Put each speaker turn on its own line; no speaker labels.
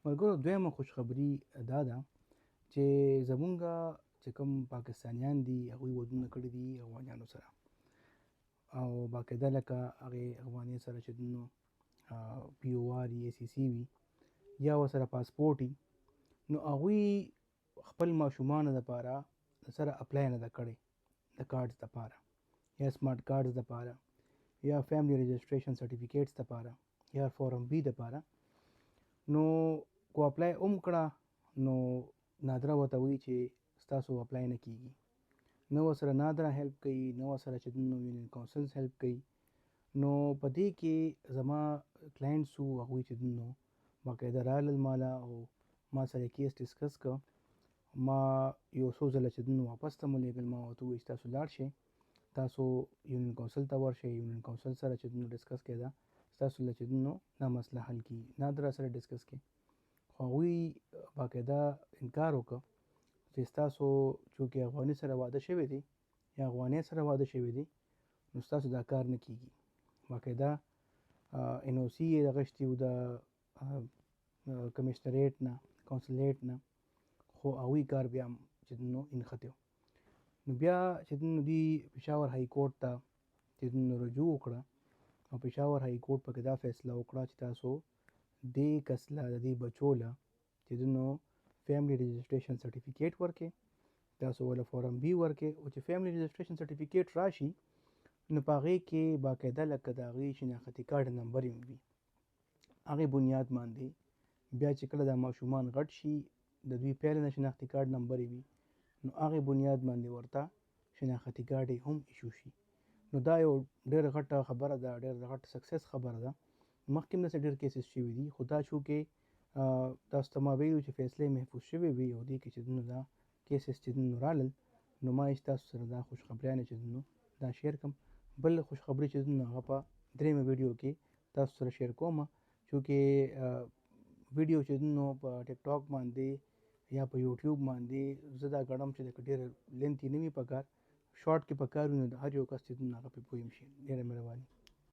ملګرو دویمه خوشخبري دا ده چې زمونږه چې کوم پاکستانیان دي هغوی ودونه کړي دي افغانیانو سره او باقاعده لکه هغې افغانۍ سره چې نو پی او آر ای سی سی وي یا ورسره پاسپورټ وي نو هغوی خپل ماشومانو دپاره سره اپلای نه ده کړی د کارډز دپاره یا سمارټ کارډز دپاره یا فیملی رجسټریشن سرټیفیکیټس دپاره یا فارم بی دپاره نو کو اپلای هم کړه نو نادره ورته وایي چې ستاسو اپلای نه کیږي نه ورسره نادره هیلپ کوي نه ورسره چې نو یونین کونسلز هیلپ کوي نو په دې کې زما کلاینټس وو هغوی چې نو باقاعده رالل ماله او ما سره کیس ډسکس کړ ما یو څو ځله چې نو واپس ته مو لیږل ما ورته وویل چې تاسو لاړ شئ تاسو یونین کونسل ته ورشئ یونین کونسل سره چې نو ډسکس کېده ستاسو له چې نو دا مسله حل کیږي نادره سره ډسکس کړي خو هغوی باقاعده انکار وکړ چې ستاسو چونکې افغاني سره واده شوی دی یا افغانۍ سره واده شوی دی نو ستاسو دا کار نه کیږي باقاعده ان او سی یې اخیستی و د کمیشنریټ نه کونسلیټ نه خو هغوی کار بیا هم چې نو انختی نو بیا چې نو دوی پېښور های کورټ ته چې نو رجوع وکړه او پېښور های کورټ پکې دا فیصله وکړه چې تاسو دې کس له د دې بچو له چې نو فیملی رجسټریشن سرټیفیکیټ ورکړئ تاسو ولا فارم بی ورکړئ او چې فیملی رجسټریشن سرټیفیکیټ راشي نو په هغې کې باقاعده لکه د هغې شناختي کارډ نمبر یې وي هغې بنیاد باندې بیا چې کله دا ماشومان غټ شي د دوی پیل نه شناختي کارډ نمبر یې وي نو هغې بنیاد باندې ورته شناختي کارډ یې هم ایشو شي نو دا یو ډېره غټه خبره ده ډېر غټ سکسس خبره ده مخکې هم داسې ډېر کیسز شوي دي خو دا چونکې تاسو ته ما ویلي چې فیصلې محفوظ شوې وي او دې کې چې نو دا کیسز چې نو رالل نو ما یې تاسو سره دا خوشخبریانې چې نو دا شیر کړم بل خوشخبري چې نو هغه په درېیمه ویډیو کې تاسو سره شیر کوم چونکې ویډیو چې نو په ټیک ټاک باندې یا په یوټیوب باندې زه دا ګڼم چې د ډېر لینتي نه وي پکار شارټ کې پکار وي نو د هر یو کس چې هغه پې پوه شي ډېره مهرباني